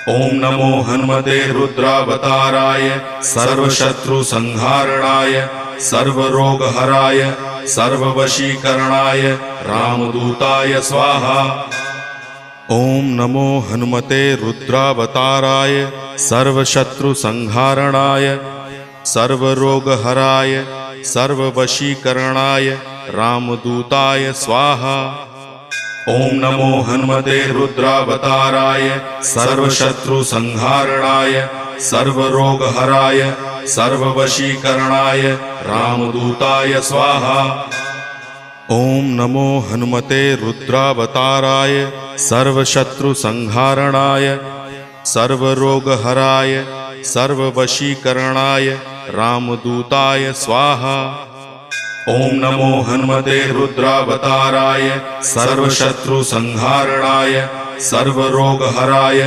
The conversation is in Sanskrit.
ओम नमो हनुमते रुद्रावताराय सर्वशत्रुसंहारणाय सर्वरोगहराय सर्ववशीकरणाय रामदूताय स्वाहा। ओम नमो हनुमते रुद्रावताराय सर्वशत्रुसंहारणाय सर्वरोगहराय सर्ववशीकरणाय रामदूताय स्वाहा। ओम नमो हनुमते रुद्रावताराय सर्वशत्रुसंहारणाय सर्वरोगहराय सर्ववशीकरणाय रामदूताय स्वाहा। ओम नमो हनुमते रुद्रावताराय सर्वशत्रुसंहारणाय सर्वरोगहराय सर्ववशीकरणाय रामदूताय स्वाहा। ओम नमो हनुमते रुद्रावताराय सर्वशत्रुसंहारणाय सर्वरोगहराय